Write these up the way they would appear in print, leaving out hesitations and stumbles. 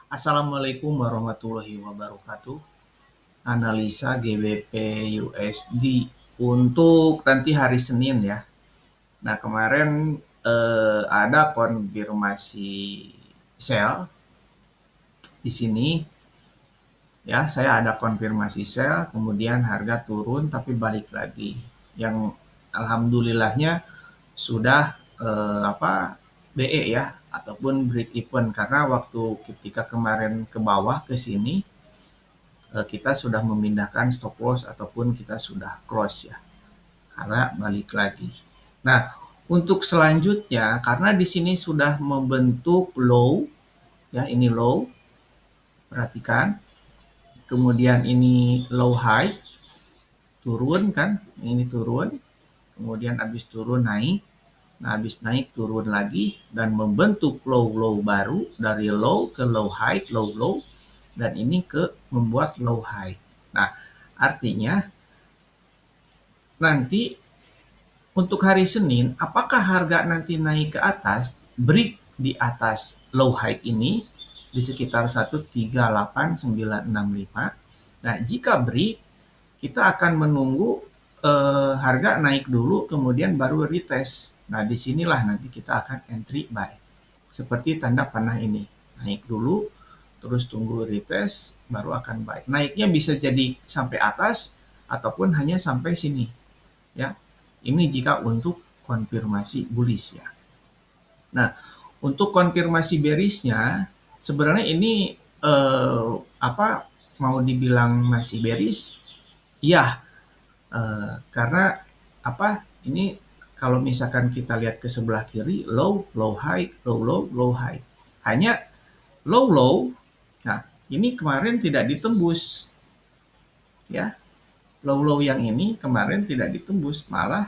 Assalamualaikum warahmatullahi wabarakatuh. Analisa GBP USD untuk nanti hari Senin ya. Nah kemarin ada konfirmasi sell di sini ya. Saya ada konfirmasi sell, kemudian harga turun tapi balik lagi. Yang alhamdulillahnya sudah BE ya ataupun break even, karena waktu ketika kemarin ke bawah ke sini kita sudah memindahkan stop loss ataupun kita sudah close ya, karena balik lagi. Nah, untuk selanjutnya karena di sini sudah membentuk low ya, ini low, perhatikan. Kemudian ini low high, turun kan, ini turun. Kemudian habis turun naik. Nah, habis naik turun lagi dan membentuk low baru, dari low ke low high, low dan ini ke membuat low high. Nah, artinya nanti untuk hari Senin, apakah harga nanti naik ke atas, break di atas low high ini di sekitar 138.965. Nah, jika break, kita akan menunggu harga naik dulu kemudian baru retest. Nah, disinilah nanti kita akan entry buy. Seperti tanda panah ini. Naik dulu, terus tunggu retest, baru akan buy. Naiknya bisa jadi sampai atas ataupun hanya sampai sini. Ya, ini jika untuk konfirmasi bullish ya. Nah, untuk konfirmasi bearishnya sebenarnya ini mau dibilang masih bearish? Iya, karena ini kalau misalkan kita lihat ke sebelah kiri, low high, low high. Hanya low. Nah, ini kemarin tidak ditembus. Ya, low yang ini kemarin tidak ditembus, malah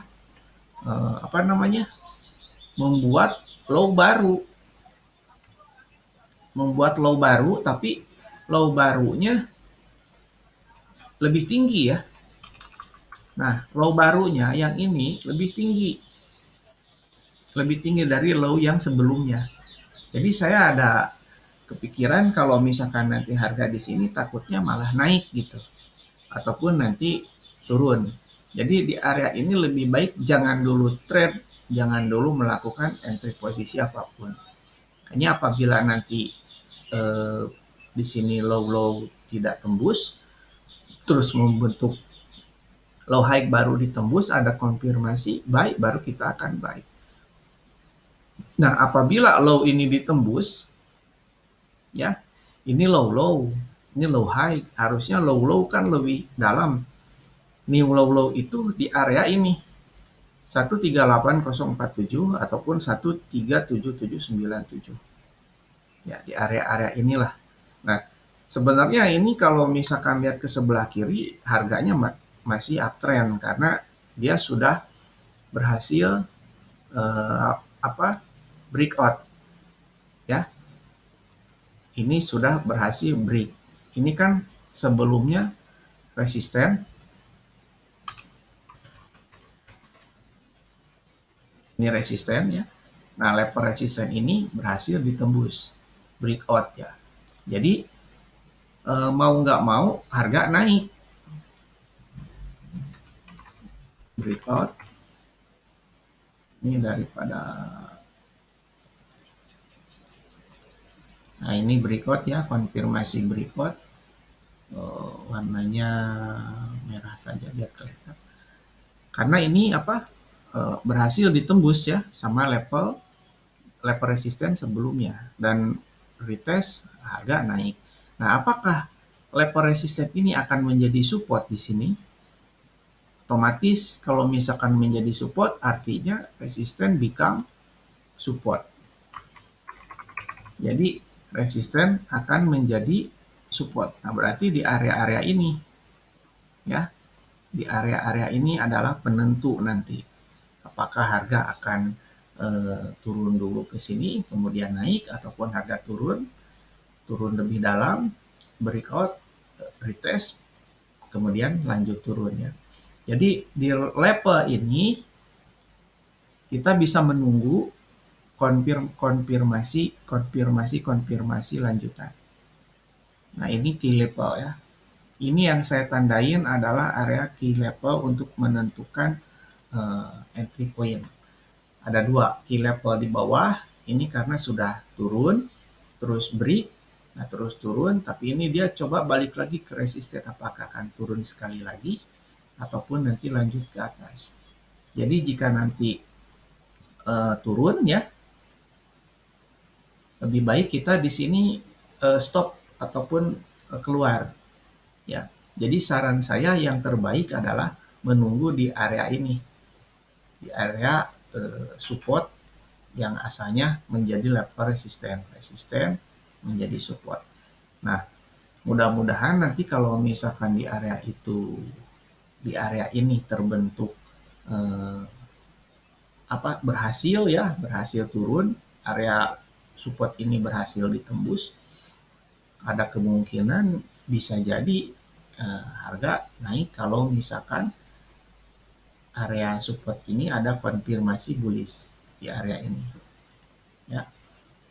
membuat low baru, tapi low barunya lebih tinggi ya. Nah, low barunya yang ini lebih tinggi dari low yang sebelumnya. Jadi saya ada kepikiran kalau misalkan nanti harga di sini takutnya malah naik gitu, ataupun nanti turun. Jadi di area ini lebih baik jangan dulu trade, jangan dulu melakukan entry posisi apapun. Hanya apabila nanti di sini low tidak tembus, terus membentuk low high baru ditembus, ada konfirmasi buy, baru kita akan buy. Nah, apabila low ini ditembus, ya, ini low, ini low high, harusnya low kan lebih dalam. Ini low itu di area ini 138047 ataupun 137797. Ya, di area-area inilah. Nah, sebenarnya ini kalau misalkan lihat ke sebelah kiri, harganya masih uptrend karena dia sudah berhasil breakout ya. Ini sudah berhasil break. Ini kan sebelumnya resisten. Ini resisten ya. Nah, level resisten ini berhasil ditembus, breakout ya. Jadi mau nggak mau harga naik. Breakout. Ini daripada, nah ini breakout ya, konfirmasi breakout. Warnanya merah saja biar kelihatan. Karena ini berhasil ditembus ya sama level resisten sebelumnya dan retest, harga naik. Nah, apakah level resisten ini akan menjadi support di sini? Otomatis kalau misalkan menjadi support, artinya resisten become support. Jadi resisten akan menjadi support. Nah, berarti di area-area ini ya, di area-area ini adalah penentu nanti apakah harga akan turun dulu ke sini kemudian naik, ataupun harga turun lebih dalam, breakout, retest, kemudian lanjut turun ya. Jadi di level ini kita bisa menunggu konfirmasi lanjutan. Nah, ini key level ya. Ini yang saya tandain adalah area key level untuk menentukan entry point. Ada dua, key level di bawah, ini karena sudah turun, terus break, nah terus turun, tapi ini dia coba balik lagi ke resisten, apakah akan turun sekali lagi, ataupun nanti lanjut ke atas. Jadi jika nanti turun ya, lebih baik kita di sini stop ataupun keluar ya. Jadi saran saya yang terbaik adalah menunggu di area ini, di area support yang asalnya menjadi level resisten menjadi support. Nah, mudah-mudahan nanti kalau misalkan di area itu, di area ini terbentuk eh, berhasil turun, area support ini berhasil ditembus, ada kemungkinan bisa jadi harga naik kalau misalkan area support ini ada konfirmasi bullish di area ini ya.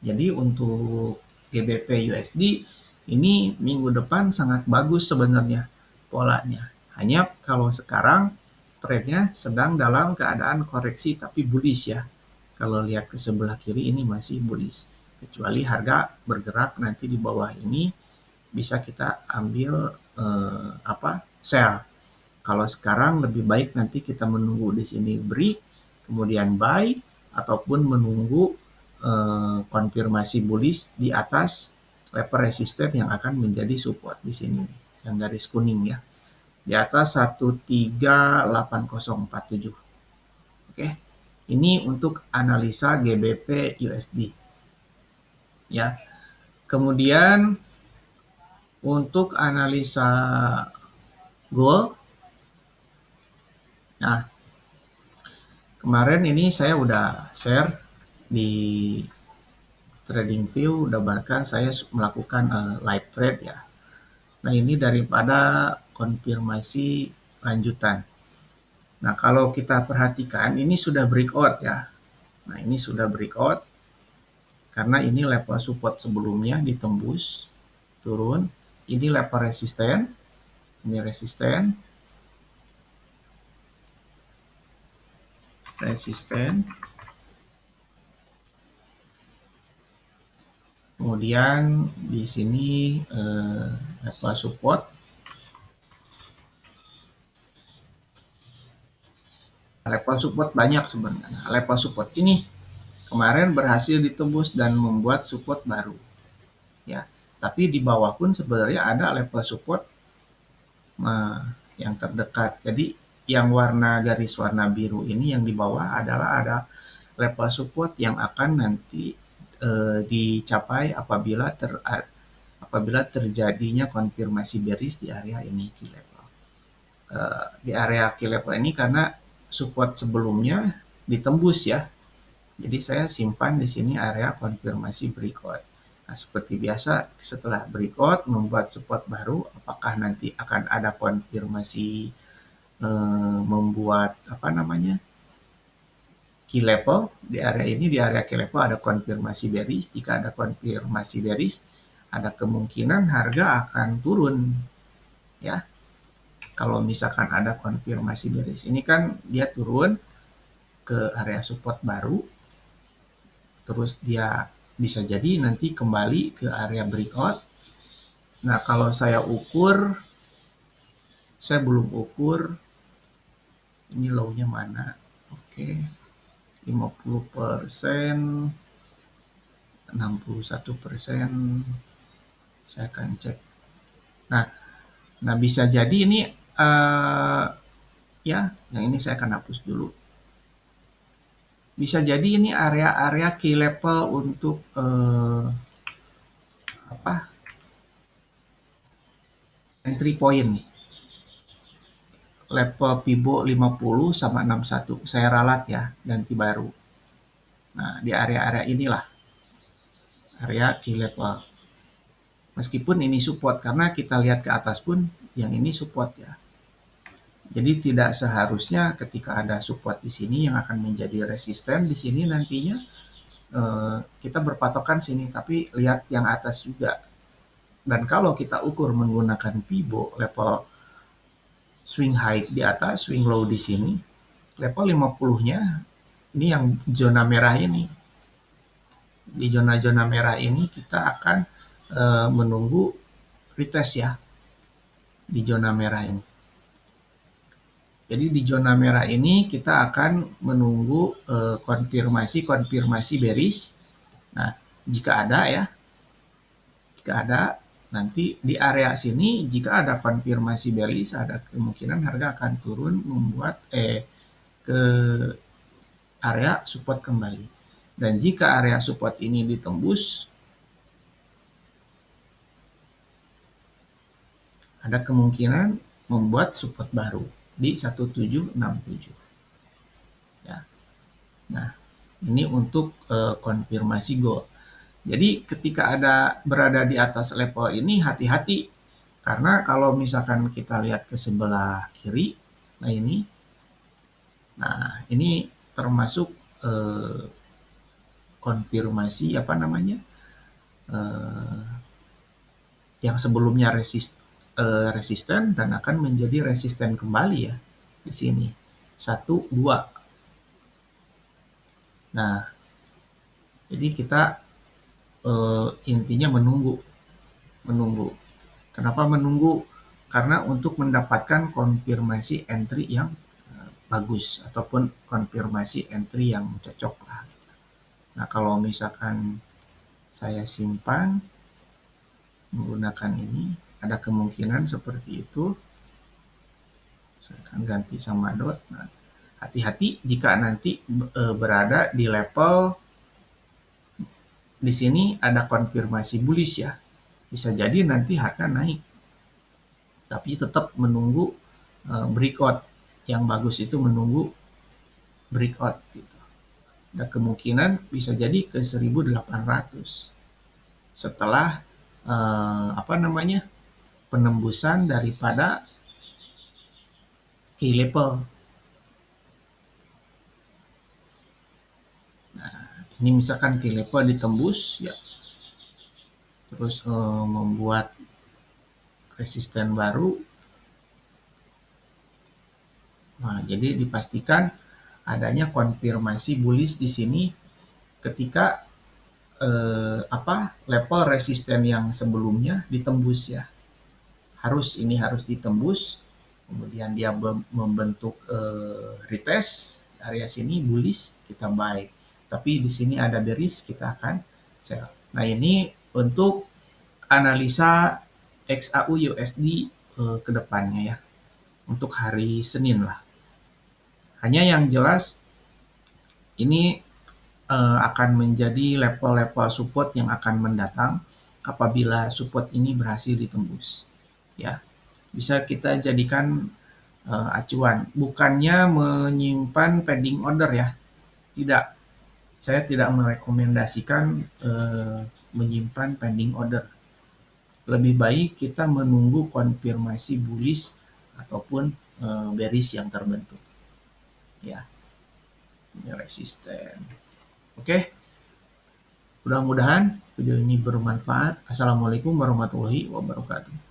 Jadi untuk GBP USD ini minggu depan sangat bagus sebenarnya polanya. Hanya kalau sekarang trennya sedang dalam keadaan koreksi tapi bullish ya. Kalau lihat ke sebelah kiri ini masih bullish. Kecuali harga bergerak nanti di bawah ini bisa kita ambil sell. Kalau sekarang lebih baik nanti kita menunggu di sini break, kemudian buy, ataupun menunggu konfirmasi bullish di atas level resisten yang akan menjadi support di sini, yang garis kuning ya, di atas 138047. Oke, ini untuk analisa GBP USD ya. Kemudian untuk analisa gold, nah kemarin ini saya udah share di TradingView, udah bahkan saya melakukan live trade ya. Nah, ini daripada konfirmasi lanjutan. Nah, kalau kita perhatikan ini sudah breakout ya. Nah, ini sudah breakout karena ini level support sebelumnya ditembus, turun. Ini level resisten, ini resisten, kemudian di sini level support, banyak sebenarnya. Nah, level support ini kemarin berhasil ditembus dan membuat support baru ya. Tapi di bawah pun sebenarnya ada level support yang terdekat. Jadi yang garis warna biru ini yang di bawah adalah ada level support yang akan nanti dicapai apabila terjadinya konfirmasi bearish di area ini key level. Di area key level ini karena support sebelumnya ditembus ya. Jadi saya simpan di sini area konfirmasi breakout. Nah, seperti biasa setelah breakout membuat support baru, apakah nanti akan ada konfirmasi membuat key level di area ini, di area key level ada konfirmasi bearish. Jika ada konfirmasi bearish, ada kemungkinan harga akan turun ya. Kalau misalkan ada konfirmasi bearish, ini kan dia turun ke area support baru, terus dia bisa jadi nanti kembali ke area breakout. Nah, kalau saya belum ukur ini low-nya mana. Oke, 50%, 61%, saya akan cek. Nah bisa jadi ini ya, yang ini saya akan hapus dulu. Bisa jadi ini area-area key level untuk entry point nih. Level Fibo 50 sama 61. Saya ralat ya, ganti baru. Nah, di area-area inilah area key level. Meskipun ini support, karena kita lihat ke atas pun yang ini support ya. Jadi tidak seharusnya ketika ada support di sini yang akan menjadi resisten di sini nantinya kita berpatokan sini, tapi lihat yang atas juga. Dan kalau kita ukur menggunakan Fibo, level swing high di atas, swing low di sini, level 50-nya ini yang zona merah ini. Di zona-zona merah ini kita akan menunggu retest ya di zona merah ini. Jadi di zona merah ini kita akan menunggu konfirmasi bearish. Nah, jika ada ya, nanti di area sini jika ada konfirmasi bearish, ada kemungkinan harga akan turun membuat ke area support kembali. Dan jika area support ini ditembus, ada kemungkinan membuat support baru di 1767. Ya. Nah, ini untuk konfirmasi gold. Jadi ketika berada di atas level ini, hati-hati. Karena kalau misalkan kita lihat ke sebelah kiri, nah ini termasuk konfirmasi yang sebelumnya resisten dan akan menjadi resisten kembali ya di sini 1 2. Nah, jadi kita intinya menunggu. Kenapa menunggu? Karena untuk mendapatkan konfirmasi entry yang bagus ataupun konfirmasi entry yang cocok lah. Nah, kalau misalkan saya simpan menggunakan ini, ada kemungkinan seperti itu. Saya akan ganti sama dot. Nah, hati-hati jika nanti berada di level di sini ada konfirmasi bullish ya. Bisa jadi nanti harga naik. Tapi tetap menunggu breakout. Yang bagus itu menunggu breakout gitu. Ada kemungkinan bisa jadi ke 1800. Setelah penembusan daripada key level. Ini misalkan key level ditembus ya, terus membuat resisten baru. Nah, jadi dipastikan adanya konfirmasi bullish di sini ketika level resisten yang sebelumnya ditembus ya. Harus ditembus, kemudian dia membentuk retest area sini bullish, kita buy. Tapi di sini ada bearish, kita akan sell. Nah, ini untuk analisa XAU USD ke depannya ya. Untuk hari Senin lah. Hanya yang jelas ini akan menjadi level-level support yang akan mendatang apabila support ini berhasil ditembus. Ya. Bisa kita jadikan acuan. Bukannya menyimpan pending order ya. Tidak. Saya tidak merekomendasikan menyimpan pending order. Lebih baik kita menunggu konfirmasi bullish ataupun bearish yang terbentuk. Ya, ini resisten. Oke, mudah-mudahan video ini bermanfaat. Assalamualaikum warahmatullahi wabarakatuh.